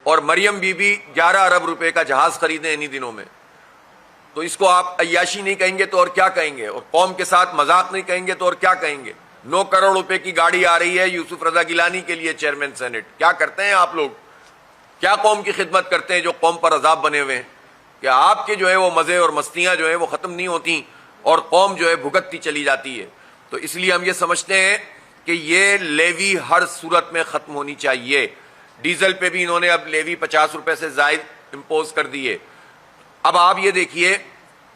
اور مریم be be 11 ارب روپے کا جہاز خریدیں انہی دنوں میں، تو اس کو آپ عیاشی نہیں کہیں گے تو اور کیا کہیں گے؟ اور قوم کے ساتھ مذاق نہیں کہیں گے تو اور کیا کہیں گے؟ 9 کروڑ روپے کی گاڑی آ رہی ہے یوسف رضا گیلانی کے لیے، چیئرمین سینٹ. کیا کرتے ہیں آپ لوگ؟ کیا قوم کی خدمت کرتے ہیں جو قوم پر عذاب بنے ہوئے ہیں؟ کہ آپ کے جو ہے وہ مزے اور مستیاں جو ہے وہ ختم نہیں ہوتی اور قوم جو ہے بھگتتی چلی جاتی ہے. تو اس لیے ہم یہ سمجھتے ہیں کہ یہ لیوی ہر صورت میں ختم ہونی چاہیے. ڈیزل پہ بھی انہوں نے اب لیوی 50 روپے سے زائد امپوز کر دیے. اب آپ یہ دیکھیے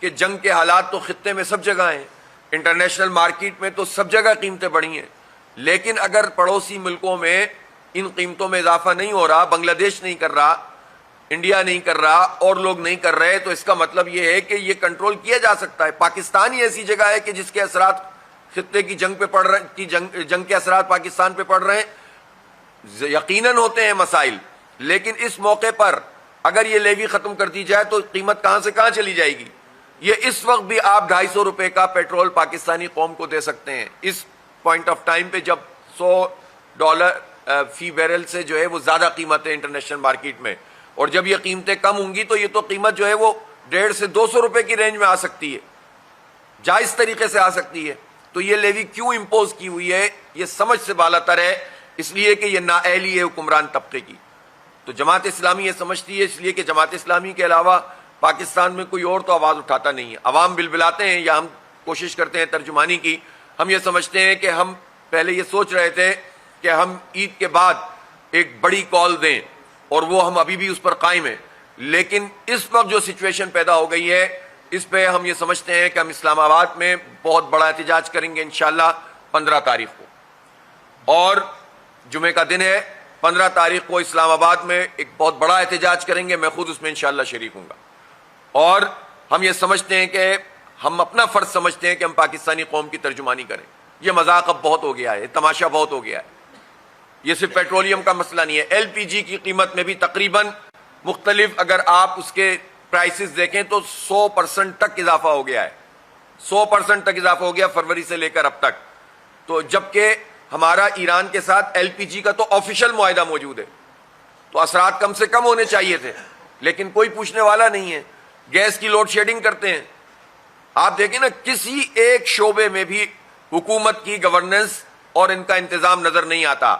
کہ جنگ کے حالات تو خطے میں سب جگہ ہیں، انٹرنیشنل مارکیٹ میں تو سب جگہ قیمتیں بڑھی ہیں، لیکن اگر پڑوسی ملکوں میں ان قیمتوں میں اضافہ نہیں ہو رہا، بنگلہ دیش نہیں کر رہا، انڈیا نہیں کر رہا، اور لوگ نہیں کر رہے، تو اس کا مطلب یہ ہے کہ یہ کنٹرول کیا جا سکتا ہے. پاکستان ہی ایسی جگہ ہے کہ جس کے اثرات خطے کی جنگ پہ پڑ رہے جنگ کے اثرات پاکستان پہ پڑ رہے ہیں. یقیناً ہوتے ہیں مسائل، لیکن اس موقع پر اگر یہ لیوی ختم کر دی جائے تو قیمت کہاں سے کہاں چلی جائے گی. یہ اس وقت بھی آپ 250 روپے کا پیٹرول پاکستانی قوم کو دے سکتے ہیں اس پوائنٹ آف ٹائم پہ جب $100 فی بیرل سے جو ہے وہ زیادہ قیمت ہے انٹرنیشنل مارکیٹ میں. اور جب یہ قیمتیں کم ہوں گی تو یہ تو قیمت جو ہے وہ 150 سے 200 روپے کی رینج میں آ سکتی ہے، جائز طریقے سے آ سکتی ہے. تو یہ لیوی کیوں امپوز کی ہوئی ہے؟ یہ سمجھ سے بالا تر ہے، اس لیے کہ یہ نااہلی ہے حکمران طبقے کی. تو جماعت اسلامی یہ سمجھتی ہے، اس لیے کہ جماعت اسلامی کے علاوہ پاکستان میں کوئی اور تو آواز اٹھاتا نہیں ہے. عوام بلبلاتے ہیں یا ہم کوشش کرتے ہیں ترجمانی کی. ہم یہ سمجھتے ہیں کہ ہم پہلے یہ سوچ رہے تھے کہ ہم عید کے بعد ایک بڑی کال دیں، اور وہ ہم ابھی بھی اس پر قائم ہیں، لیکن اس وقت جو سچویشن پیدا ہو گئی ہے اس پہ ہم یہ سمجھتے ہیں کہ ہم اسلام آباد میں بہت بڑا احتجاج کریں گے انشاءاللہ 15 تاریخ کو. اور جمعے کا دن ہے، 15 تاریخ کو اسلام آباد میں ایک بہت بڑا احتجاج کریں گے. میں خود اس میں انشاءاللہ شریک ہوں گا. اور ہم یہ سمجھتے ہیں کہ ہم اپنا فرض سمجھتے ہیں کہ ہم پاکستانی قوم کی ترجمانی کریں. یہ مذاق اب بہت ہو گیا ہے، تماشا بہت ہو گیا ہے. یہ صرف پیٹرولیم کا مسئلہ نہیں ہے، ایل پی جی کی قیمت میں بھی تقریباً مختلف اگر آپ اس کے پرائسز دیکھیں تو 100% تک اضافہ ہو گیا ہے. 100% تک اضافہ ہو گیا فروری سے لے کر اب تک. تو جبکہ ہمارا ایران کے ساتھ ایل پی جی کا تو آفیشل معاہدہ موجود ہے، تو اثرات کم سے کم ہونے چاہیے تھے، لیکن کوئی پوچھنے والا نہیں ہے. گیس کی لوڈ شیڈنگ کرتے ہیں. آپ دیکھیں نا، کسی ایک شعبے میں بھی حکومت کی گورننس اور ان کا انتظام نظر نہیں آتا.